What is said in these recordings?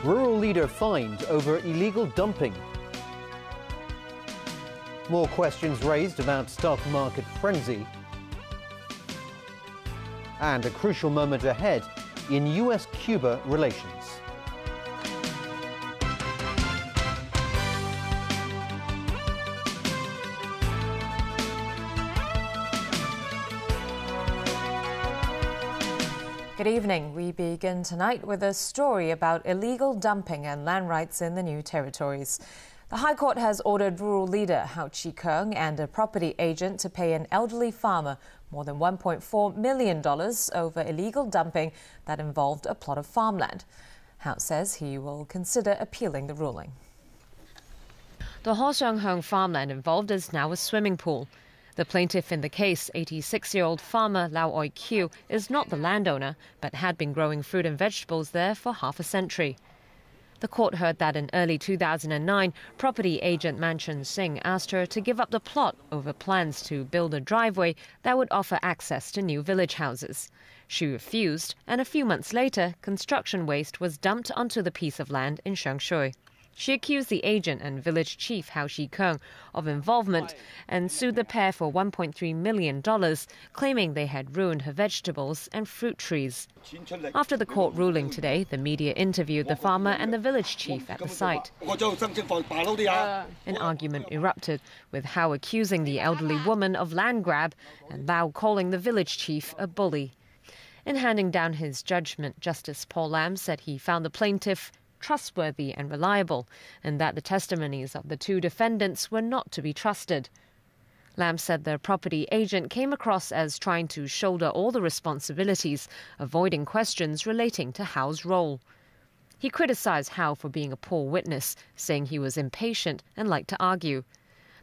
Rural leader fined over illegal dumping. More questions raised about stock market frenzy. And a crucial moment ahead in US-Cuba relations. Good evening. We begin tonight with a story about illegal dumping and land rights in the new territories. The High Court has ordered rural leader Hao Chi-keung and a property agent to pay an elderly farmer more than $1.4 million over illegal dumping that involved a plot of farmland. Hao says he will consider appealing the ruling. The Ho Seung-heung farmland involved is now a swimming pool. The plaintiff in the case, 86-year-old farmer Lau Oi-kyu, is not the landowner, but had been growing fruit and vegetables there for half a century. The court heard that in early 2009, property agent Manchun Singh asked her to give up the plot over plans to build a driveway that would offer access to new village houses. She refused, and a few months later, construction waste was dumped onto the piece of land in Shengshui. She accused the agent and village chief Hao Chi-keung of involvement and sued the pair for $1.3 million, claiming they had ruined her vegetables and fruit trees. After the court ruling today, the media interviewed the farmer and the village chief at the site. An argument erupted, with Hao accusing the elderly woman of land grab and Lau calling the village chief a bully. In handing down his judgment, Justice Paul Lam said he found the plaintiff trustworthy and reliable, and that the testimonies of the two defendants were not to be trusted. Lam said the property agent came across as trying to shoulder all the responsibilities, avoiding questions relating to Hao's role. He criticized Hao for being a poor witness, saying he was impatient and liked to argue.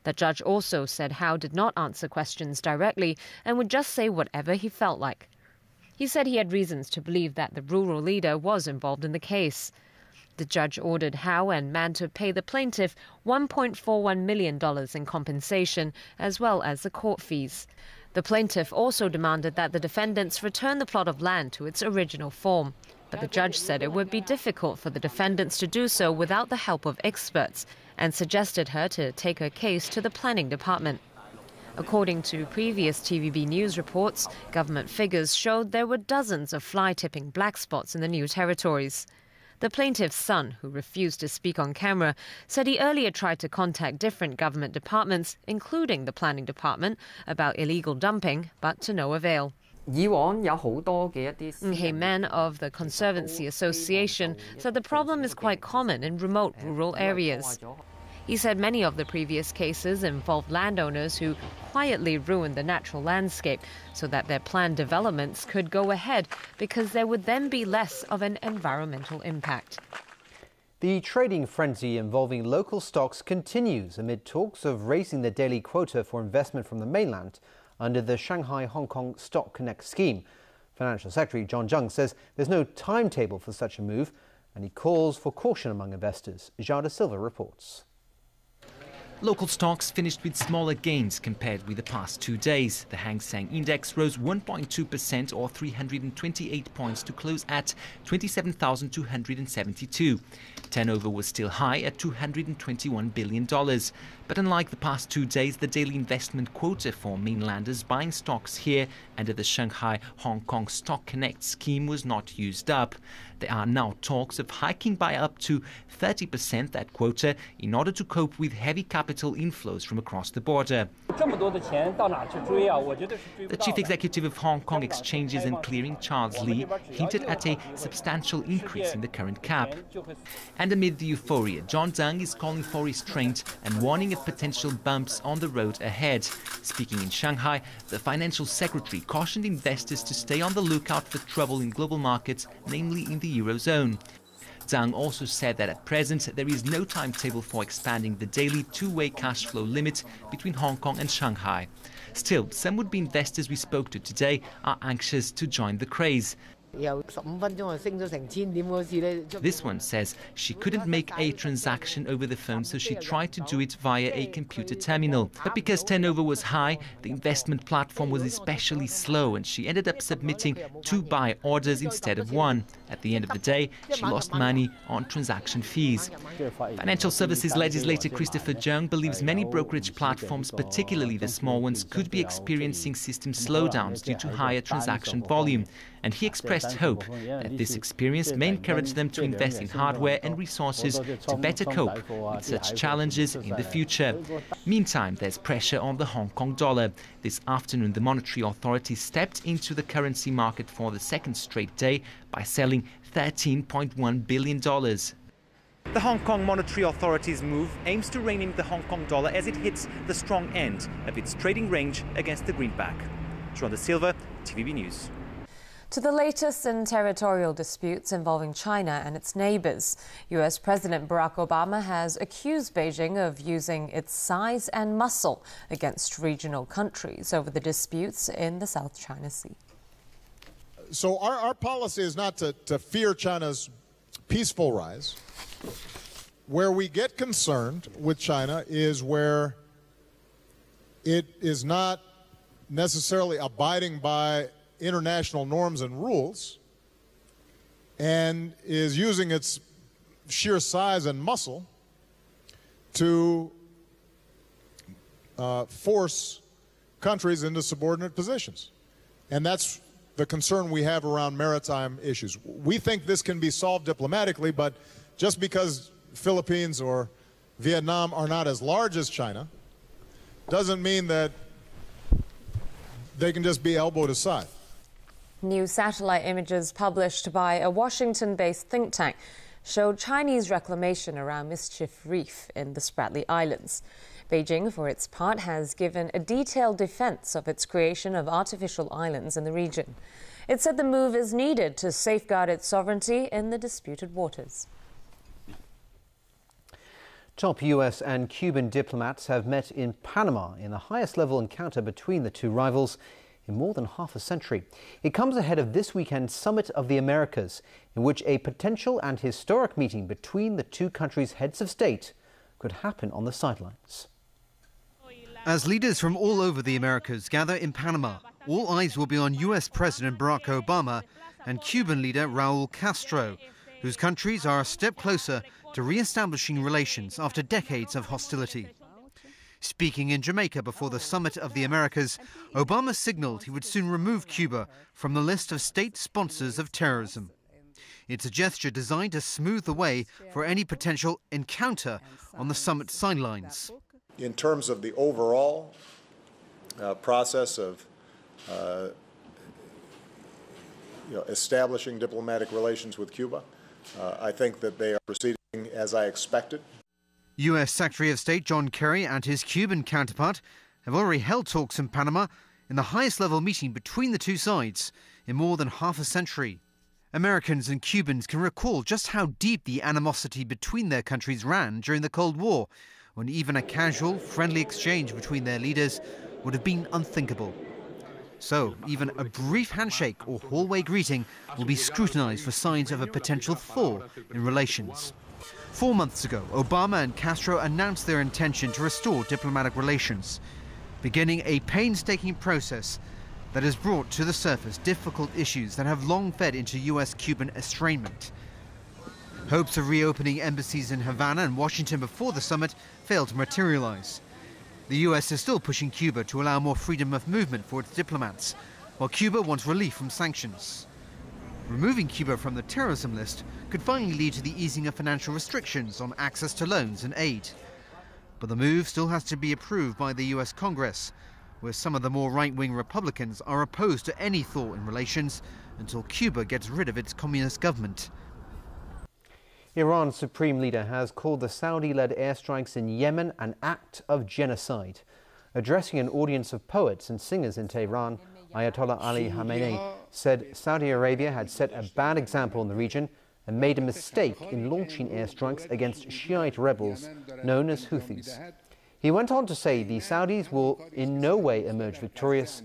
The judge also said Hao did not answer questions directly and would just say whatever he felt like. He said he had reasons to believe that the rural leader was involved in the case. The judge ordered Hao and Man to pay the plaintiff $1.41 million in compensation, as well as the court fees. The plaintiff also demanded that the defendants return the plot of land to its original form. But the judge said it would be difficult for the defendants to do so without the help of experts, and suggested her to take her case to the planning department. According to previous TVB news reports, government figures showed there were dozens of fly-tipping black spots in the new territories. The plaintiff's son, who refused to speak on camera, said he earlier tried to contact different government departments, including the planning department, about illegal dumping, but to no avail. He Men of the Conservancy Association said the problem is quite common in remote rural areas. He said many of the previous cases involved landowners who quietly ruined the natural landscape so that their planned developments could go ahead because there would then be less of an environmental impact. The trading frenzy involving local stocks continues amid talks of raising the daily quota for investment from the mainland under the Shanghai-Hong Kong Stock Connect scheme. Financial Secretary John Zhang says there's no timetable for such a move, and he calls for caution among investors. Jada Silva reports. Local stocks finished with smaller gains compared with the past 2 days. The Hang Seng Index rose 1.2% or 328 points to close at 27,272. Turnover was still high at $221 billion. But unlike the past 2 days, the daily investment quota for mainlanders buying stocks here under the Shanghai-Hong Kong Stock Connect scheme was not used up. There are now talks of hiking by up to 30% that quota in order to cope with heavy capital inflows from across the border. The chief executive of Hong Kong Exchanges and Clearing, Charles Lee, hinted at a substantial increase in the current cap. And amid the euphoria, John Zhang is calling for restraint and warning of potential bumps on the road ahead. Speaking in Shanghai, the financial secretary cautioned investors to stay on the lookout for trouble in global markets, namely in the Eurozone. Zhang also said that at present there is no timetable for expanding the daily two-way cash flow limit between Hong Kong and Shanghai. Still, some would-be investors we spoke to today are anxious to join the craze. This one says she couldn't make a transaction over the phone, so she tried to do it via a computer terminal. But because turnover was high, the investment platform was especially slow, and she ended up submitting 2 buy orders instead of 1. At the end of the day, she lost money on transaction fees. Financial services legislator Christopher Jung believes many brokerage platforms, particularly the small ones, could be experiencing system slowdowns due to higher transaction volume. And he expressed hope that this experience may encourage them to invest in hardware and resources to better cope with such challenges in the future. Meantime, there's pressure on the Hong Kong dollar. This afternoon, the monetary authority stepped into the currency market for the second straight day by selling $13.1 billion. The Hong Kong Monetary Authority's move aims to rein in the Hong Kong dollar as it hits the strong end of its trading range against the greenback. João da Silva, TVB News. To the latest in territorial disputes involving China and its neighbours, US President Barack Obama has accused Beijing of using its size and muscle against regional countries over the disputes in the South China Sea. So our policy is not to fear China's peaceful rise. Where we get concerned with China is where it is not necessarily abiding by international norms and rules and is using its sheer size and muscle to force countries into subordinate positions. And that's the concern we have around maritime issues. We think this can be solved diplomatically, but just because Philippines or Vietnam are not as large as China doesn't mean that they can just be elbowed aside. New satellite images published by a Washington-based think tank showed Chinese reclamation around Mischief Reef in the Spratly Islands. Beijing, for its part, has given a detailed defense of its creation of artificial islands in the region. It said the move is needed to safeguard its sovereignty in the disputed waters. Top US and Cuban diplomats have met in Panama in the highest level encounter between the two rivals in more than half a century. It comes ahead of this weekend's Summit of the Americas, in which a potential and historic meeting between the two countries' heads of state could happen on the sidelines. As leaders from all over the Americas gather in Panama, all eyes will be on US President Barack Obama and Cuban leader Raul Castro, whose countries are a step closer to re-establishing relations after decades of hostility. Speaking in Jamaica before the Summit of the Americas, Obama signaled he would soon remove Cuba from the list of state sponsors of terrorism. It's a gesture designed to smooth the way for any potential encounter on the summit sidelines. In terms of the overall process of establishing diplomatic relations with Cuba, I think that they are proceeding as I expected. US Secretary of State John Kerry and his Cuban counterpart have already held talks in Panama in the highest level meeting between the two sides in more than half a century. Americans and Cubans can recall just how deep the animosity between their countries ran during the Cold War, when even a casual, friendly exchange between their leaders would have been unthinkable. So, even a brief handshake or hallway greeting will be scrutinized for signs of a potential thaw in relations. 4 months ago, Obama and Castro announced their intention to restore diplomatic relations, beginning a painstaking process that has brought to the surface difficult issues that have long fed into US-Cuban estrangement. Hopes of reopening embassies in Havana and Washington before the summit failed to materialize. The US is still pushing Cuba to allow more freedom of movement for its diplomats, while Cuba wants relief from sanctions. Removing Cuba from the terrorism list could finally lead to the easing of financial restrictions on access to loans and aid. But the move still has to be approved by the US Congress, where some of the more right-wing Republicans are opposed to any thaw in relations until Cuba gets rid of its communist government. Iran's supreme leader has called the Saudi-led airstrikes in Yemen an act of genocide. Addressing an audience of poets and singers in Tehran, Ayatollah Ali Khamenei said Saudi Arabia had set a bad example in the region and made a mistake in launching airstrikes against Shiite rebels known as Houthis. He went on to say the Saudis will in no way emerge victorious.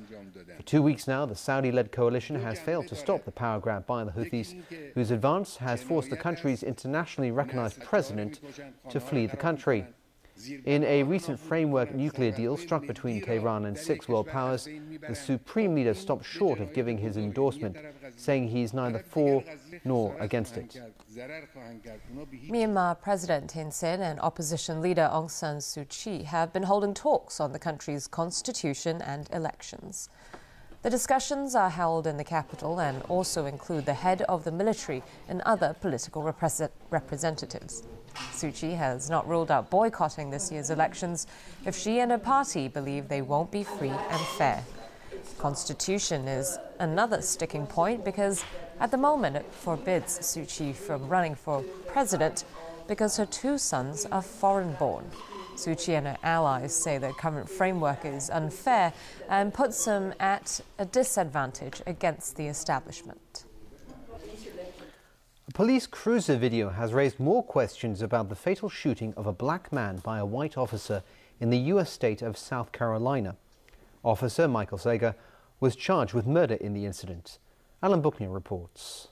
For 2 weeks now, the Saudi-led coalition has failed to stop the power grab by the Houthis, whose advance has forced the country's internationally recognized president to flee the country. In a recent framework nuclear deal struck between Tehran and 6 world powers, the supreme leader stopped short of giving his endorsement, saying he's neither for nor against it. Myanmar President Thein Sein and opposition leader Aung San Suu Kyi have been holding talks on the country's constitution and elections. The discussions are held in the capital and also include the head of the military and other political representatives. Suu Kyi has not ruled out boycotting this year's elections if she and her party believe they won't be free and fair. Constitution is another sticking point because at the moment it forbids Suu Kyi from running for president because her 2 sons are foreign-born. Suu Kyi and her allies say the current framework is unfair and puts them at a disadvantage against the establishment. A police cruiser video has raised more questions about the fatal shooting of a black man by a white officer in the U.S. state of South Carolina. Officer Michael Sager was charged with murder in the incident. Alan Buckner reports.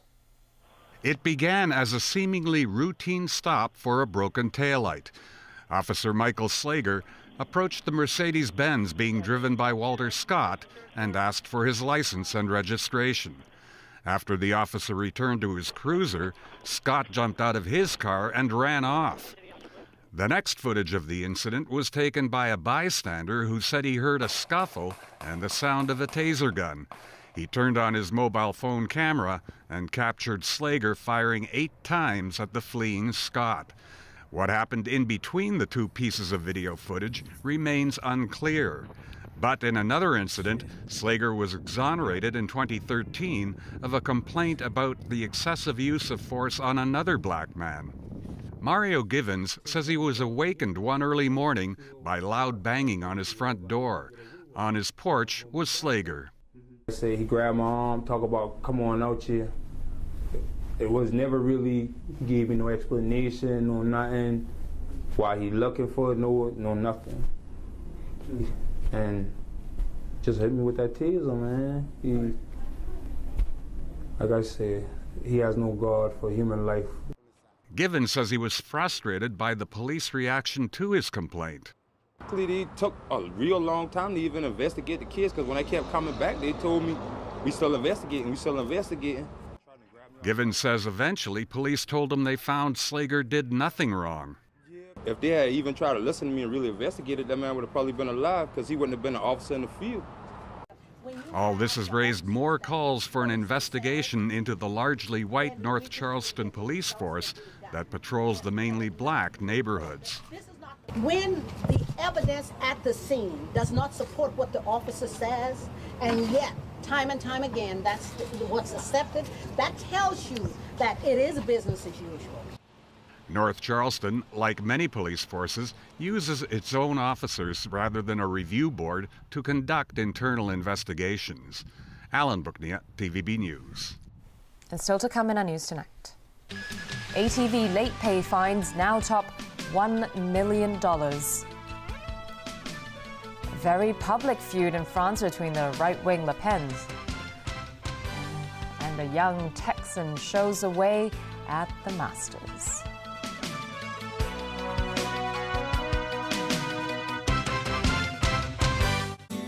It began as a seemingly routine stop for a broken taillight. Officer Michael Slager approached the Mercedes-Benz being driven by Walter Scott and asked for his license and registration. After the officer returned to his cruiser, Scott jumped out of his car and ran off. The next footage of the incident was taken by a bystander who said he heard a scuffle and the sound of a taser gun. He turned on his mobile phone camera and captured Slager firing 8 times at the fleeing Scott. What happened in between the 2 pieces of video footage remains unclear. But in another incident, Slager was exonerated in 2013 of a complaint about the excessive use of force on another black man. Mario Givens says he was awakened one early morning by loud banging on his front door. On his porch was Slager. He grabbed my arm, talk about, come on out here. It was never really, he gave me no explanation, no nothing. Why he looking for it, no nothing. And just hit me with that taser, man. Like I said, he has no guard for human life. Givens says he was frustrated by the police reaction to his complaint. It took a real long time to even investigate the kids, because when they kept coming back, they told me, we still investigating. Givens says eventually police told him they found Slager did nothing wrong. If they had even tried to listen to me and really investigated, that man would have probably been alive, because he wouldn't have been an officer in the field. All this has raised more calls for an investigation into the largely white North Charleston police force that patrols the mainly black neighborhoods. When the evidence at the scene does not support what the officer says, and yet time and time again that's what's accepted, that tells you that it is business as usual. North Charleston, like many police forces, uses its own officers rather than a review board to conduct internal investigations. Alan Buckner, TVB News. And still to come in our news tonight. ATV late pay fines now top $1 million. A very public feud in France between the right-wing Le Pens. And a young Texan shows away at the Masters.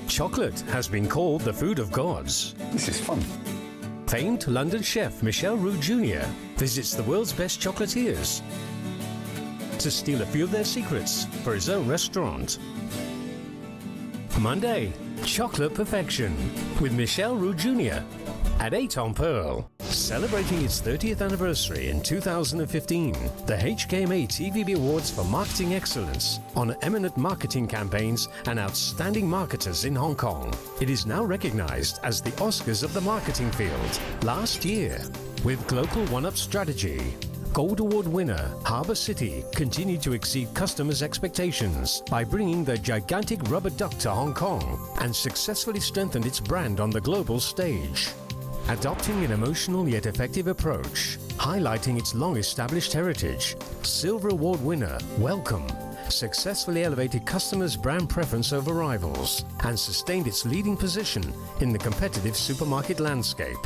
Chocolate has been called the food of gods. This is fun. Famed London chef Michel Roux Jr. visits the world's best chocolatiers to steal a few of their secrets for his own restaurant. Monday, Chocolate Perfection with Michel Roux Jr. at 8 on Pearl. Celebrating its 30th anniversary in 2015, the HKMA TVB Awards for Marketing Excellence honor eminent marketing campaigns and outstanding marketers in Hong Kong. It is now recognized as the Oscars of the marketing field. Last year, with Global One-Up Strategy, Gold Award winner Harbour City continued to exceed customers' expectations by bringing the gigantic rubber duck to Hong Kong and successfully strengthened its brand on the global stage. Adopting an emotional yet effective approach, highlighting its long-established heritage, Silver Award winner Welcome successfully elevated customers' brand preference over rivals and sustained its leading position in the competitive supermarket landscape.